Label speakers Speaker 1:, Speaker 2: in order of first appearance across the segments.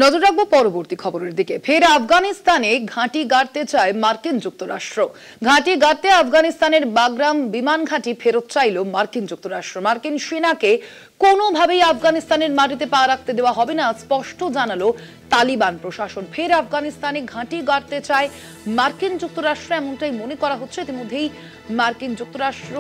Speaker 1: নজর রাখবো পরবর্তী খবরের দিকে। ফের আফগানিস্তানে ঘাঁটি গাড়তে চায় মার্কিন যুক্তরাষ্ট্র। ঘাঁটি গাড়তে আফগানিস্তানের বাগরাম বিমান ঘাঁটি ফেরত চাইল মার্কিন যুক্তরাষ্ট্র। মার্কিন সেনাকে কোনোভাবেই আফগানিস্তানের মাটিতে পা রাখতে দেওয়া হবে না, স্পষ্ট জানালো তালিবান প্রশাসন। ফের আফগানিস্তানে ঘাঁটি গাড়তে চায় মার্কিন যুক্তরাষ্ট্র, এমনটাই মনে করা হচ্ছে। ইতিমধ্যেই মার্কিন যুক্তরাষ্ট্র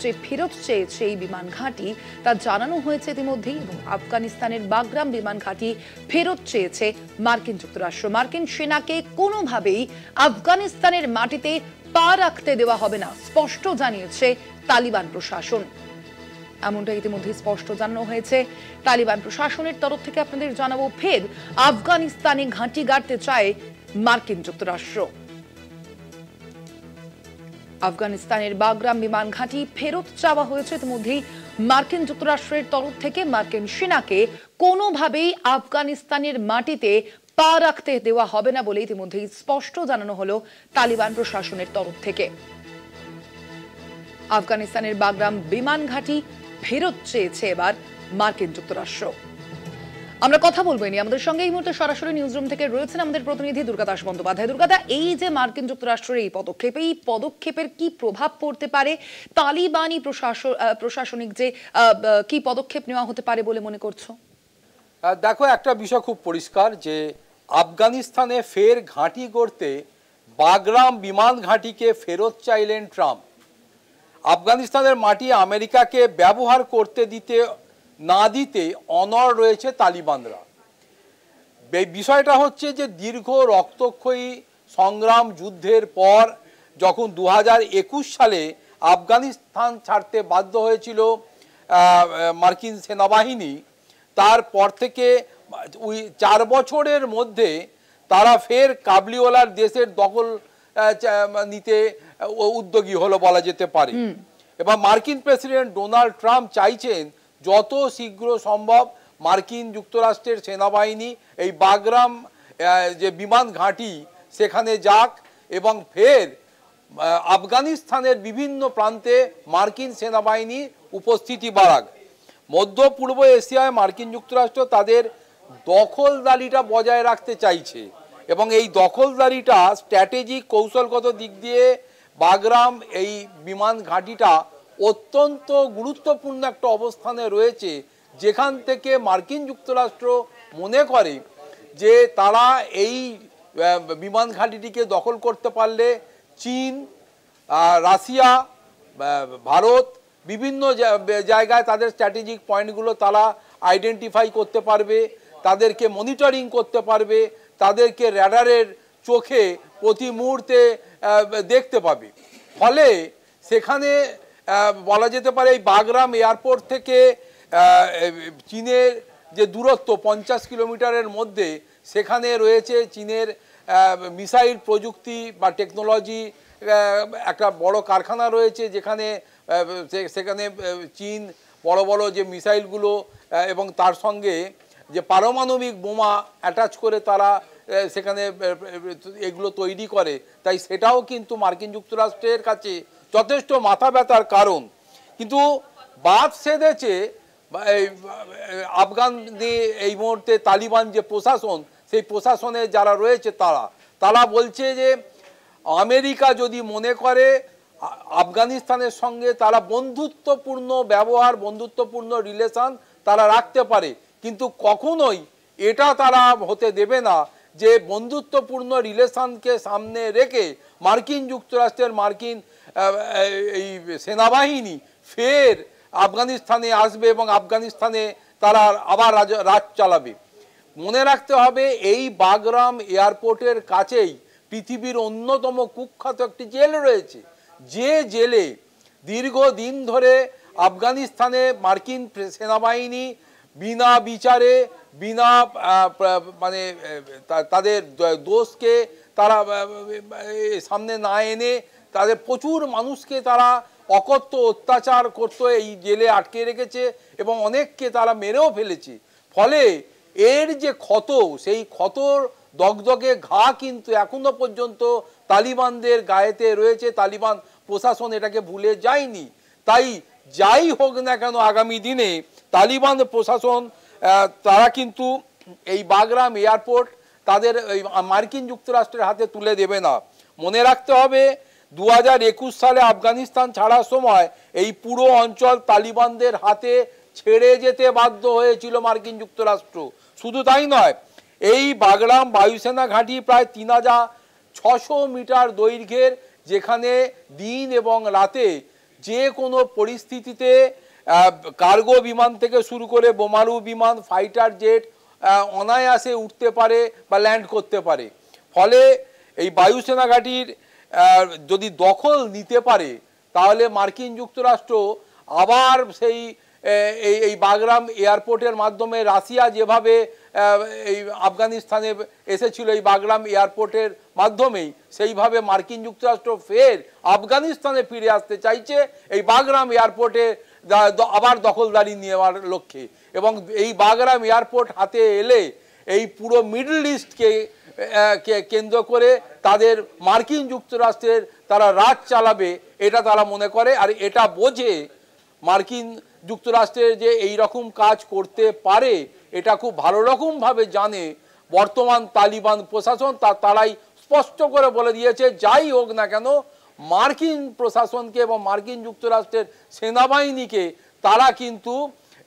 Speaker 1: যে ফেরত চেয়েছে এই বিমান ঘাঁটি তা জানানো হয়েছে ইতিমধ্যেই, এবং আফগানিস্তানের বাগরাম বিমান ঘাঁটি ফেরত চেয়েছে মার্কিন যুক্তরাষ্ট্র। মার্কিন সেনাকে কোনোভাবেই আফগানিস্তানের মাটিতে পা রাখতে দেওয়া হবে না, স্পষ্ট জানিয়েছে তালিবান প্রশাসন। এমনটা ইতিমধ্যে স্পষ্ট জানানো হয়েছে তালিবান প্রশাসনের তরফ থেকে। আপনাদের জানাবো, ফের আফগানিস্তানে ঘাঁটি গাড়তে চায় মার্কিন যুক্তরাষ্ট্র। আফগানিস্তানের বাগরাম বিমান ঘাঁটি ফেরত চাওয়া হয়েছে ইতিমধ্যেই মার্কিন যুক্তরাষ্ট্রের তরফ থেকে। মার্কিন সেনাকে কোনোভাবেই আফগানিস্তানের মাটিতে পা রাখতে দেওয়া হবে না বলে ইতিমধ্যেই স্পষ্ট জানানো হলো তালিবান প্রশাসনের তরফ থেকে। আফগানিস্তানের বাগরাম বিমান ঘাঁটি ফেরত চেয়েছে এবার মার্কিন যুক্তরাষ্ট্র। আমরা কথা বলবো নি, আমাদের সঙ্গে এই মুহূর্তে সরাসরি নিউজরুম থেকে রয়েছেন আমাদের প্রতিনিধি দুর্গাদাস বন্দ্যোপাধ্যায়। দুর্গাদা, এই যে মার্কিন যুক্তরাষ্ট্রের এই পদক্ষেপের কি প্রভাব পড়তে পারে? তালিবানি প্রশাসনিক যে কি পদক্ষেপ নেওয়া হতে পারে বলে মনে করছো?
Speaker 2: দেখো, একটা বিষয় খুব পরিষ্কার যে আফগানিস্তানে ফের ঘাঁটি গড়তে বাগরাম বিমান ঘাঁটিকে ফেরত চাইলেন ট্রাম্প। আফগানিস্তানের মাটি আমেরিকাকে ব্যবহার করতে দিতে না দিতে অনড় রয়েছে তালিবানরা। বিষয়টা হচ্ছে যে দীর্ঘ রক্তক্ষয়ী সংগ্রাম যুদ্ধের পর যখন 2021 সালে আফগানিস্তান ছাড়তে বাধ্য হয়েছিল মার্কিন সেনাবাহিনী, তারপর থেকে 4 বছরের মধ্যে তারা ফের কাবুলিওয়ালার দেশের দখল নিতে উদ্যোগী হলো বলা যেতে পারে। এবং মার্কিন প্রেসিডেন্ট ডোনাল্ড ট্রাম্প চাইছেন যত শীঘ্র সম্ভব মার্কিন যুক্তরাষ্ট্রের সেনাবাহিনী এই বাগরাম যে বিমান ঘাঁটি সেখানে যাক এবং ফের আফগানিস্তানের বিভিন্ন প্রান্তে মার্কিন সেনাবাহিনী উপস্থিতি বাড়াক। মধ্য পূর্ব এশিয়ায় মার্কিন যুক্তরাষ্ট্র তাদের দখলদারিটা বজায় রাখতে চাইছে এবং এই দখলদারিটা স্ট্র্যাটেজিক কৌশলগত দিক দিয়ে বাগরাম এই বিমান ঘাঁটিটা অত্যন্ত গুরুত্বপূর্ণ একটা অবস্থানে রয়েছে, যেখান থেকে মার্কিন যুক্তরাষ্ট্র মনে করে যে তারা এই বিমান ঘাঁটিটিকে দখল করতে পারলে চীন, রাশিয়া, ভারত বিভিন্ন জায়গায় তাদের স্ট্র্যাটেজিক পয়েন্টগুলো তারা আইডেন্টিফাই করতে পারবে, তাদেরকে মনিটরিং করতে পারবে, তাদেরকে র্যাডারের চোখে প্রতি মুহূর্তে দেখতে পাবে। ফলে সেখানে বলা যেতে পারে এই বাগরাম এয়ারপোর্ট থেকে চীনের যে দূরত্ব 50 কিলোমিটারের মধ্যে, সেখানে রয়েছে চীনের মিসাইল প্রযুক্তি বা টেকনোলজি একটা বড় কারখানা রয়েছে, যেখানে সেখানে চীন বড় বড় যে মিসাইলগুলো এবং তার সঙ্গে যে পারমাণবিক বোমা অ্যাটাচ করে তারা সেখানে এগুলো তৈরি করে, তাই সেটাও কিন্তু মার্কিন যুক্তরাষ্ট্রের কাছে যথেষ্ট মাথা ব্যথার কারণ। কিন্তু বাদ সেধেছে আফগানে এই মুহূর্তে তালিবান যে প্রশাসন, সেই প্রশাসনে যারা রয়েছে তারা বলছে যে আমেরিকা যদি মনে করে আফগানিস্তানের সঙ্গে তারা বন্ধুত্বপূর্ণ ব্যবহার, বন্ধুত্বপূর্ণ রিলেশন তারা রাখতে পারে, কিন্তু কখনোই এটা তারা হতে দেবে না যে বন্ধুত্বপূর্ণ রিলেশনকে সামনে রেখে মার্কিন যুক্তরাষ্ট্রের মার্কিন এই সেনাবাহিনী ফের আফগানিস্তানে আসবে এবং আফগানিস্তানে তারা আবার রাজ চালাবে। মনে রাখতে হবে এই বাগরাম এয়ারপোর্টের কাছেই পৃথিবীর অন্যতম কুখ্যাত একটি জেল রয়েছে, যে জেলে দীর্ঘদিন ধরে আফগানিস্তানে মার্কিন সেনাবাহিনী বিনা বিচারে, বিনা মানে তাদের দোষকে তারা সামনে না এনে তাদের প্রচুর মানুষকে তারা অকথ্য অত্যাচার করতে এই জেলে আটকে রেখেছে এবং অনেককে তারা মেরেও ফেলেছে। ফলে এর যে ক্ষত, সেই ক্ষতর দগদগে ঘা কিন্তু এখনো পর্যন্ত তালিবানদের গায়েতে রয়েছে। তালিবান প্রশাসন এটাকে ভুলে যায়নি। তাই যাই হোক না কেন আগামী দিনে তালিবান প্রশাসন তারা কিন্তু এই বাগরাম এয়ারপোর্ট তাদের মার্কিন যুক্তরাষ্ট্রের হাতে তুলে দেবে না। মনে রাখতে হবে 2021 সালে আফগানিস্তান ছাড়ার সময় এই পুরো অঞ্চল তালিবানদের হাতে ছেড়ে যেতে বাধ্য হয়েছিল মার্কিন যুক্তরাষ্ট্র। শুধু তাই নয়, এই বাগরাম বায়ুসেনা ঘাঁটি প্রায় 3600 মিটার দৈর্ঘ্যের, যেখানে দিন এবং রাতে যে কোনো পরিস্থিতিতে কার্গো বিমান থেকে শুরু করে বোমারু বিমান, ফাইটার জেট অনায়াসে উঠতে পারে বা ল্যান্ড করতে পারে। ফলে এই বায়ুসেনা ঘাঁটির যদি দখল নিতে পারে তাহলে মার্কিন যুক্তরাষ্ট্র আবার সেই এই বাগরাম এয়ারপোর্টের মাধ্যমে রাশিয়া যেভাবে এই আফগানিস্তানে এসেছিল এই বাগরাম এয়ারপোর্টের মাধ্যমেই, সেইভাবে মার্কিন যুক্তরাষ্ট্র ফের আফগানিস্তানে ফিরে আসতে চাইছে এই বাগরাম এয়ারপোর্টে আবার দখলদারি নেওয়ার লক্ষ্যে। এবং এই বাগরাম এয়ারপোর্ট হাতে এলে এই পুরো মিডল ইস্টকে কেন্দ্র করে তাদের মার্কিন যুক্তরাষ্ট্রের তারা রাজ চালাবে, এটা তারা মনে করে। আর এটা বোঝে মার্কিন যুক্তরাষ্ট্রের যে এই রকম কাজ করতে পারে, এটা খুব ভালো রকমভাবে জানে বর্তমান তালিবান প্রশাসন। তারাই স্পষ্ট করে বলে দিয়েছে, যাই হোক না কেন মার্কিন প্রশাসনকে এবং মার্কিন যুক্তরাষ্ট্রের সেনাবাহিনীকে তারা কিন্তু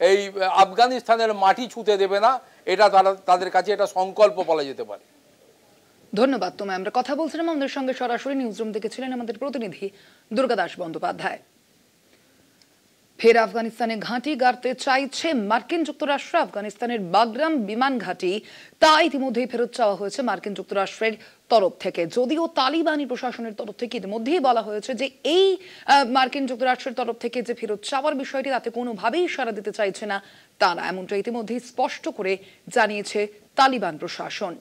Speaker 2: এই আফগানিস্তানের মাটি ছুঁতে দেবে না। এটা তাদের কাছে এটা সংকল্প বলা যেতে পারে।
Speaker 1: ধন্যবাদ তোমায়। আমরা কথা বলছিলাম, আমাদের সঙ্গে সরাসরি নিউজরুম থেকে ছিলেন আমাদের প্রতিনিধি দুর্গাদাস বন্দ্যোপাধ্যায়। ফের আফগানিস্তানে ঘাঁটি গাড়তে চাইছে মার্কিন যুক্তরাষ্ট্র। আফগানিস্তানের বাগরাম বিমান ঘাঁটি তা ইতিমধ্যেই ফেরত চাওয়া হয়েছে মার্কিন যুক্তরাষ্ট্রের তরফ থেকে। যদিও তালিবানি প্রশাসনের তরফ থেকে ইতিমধ্যেই বলা হয়েছে যে এই মার্কিন যুক্তরাষ্ট্রের তরফ থেকে যে ফেরত চাওয়ার বিষয়টি তাতে কোনোভাবেই সাড়া দিতে চাইছে না তারা, এমনটা ইতিমধ্যেই স্পষ্ট করে জানিয়েছে তালিবান প্রশাসন।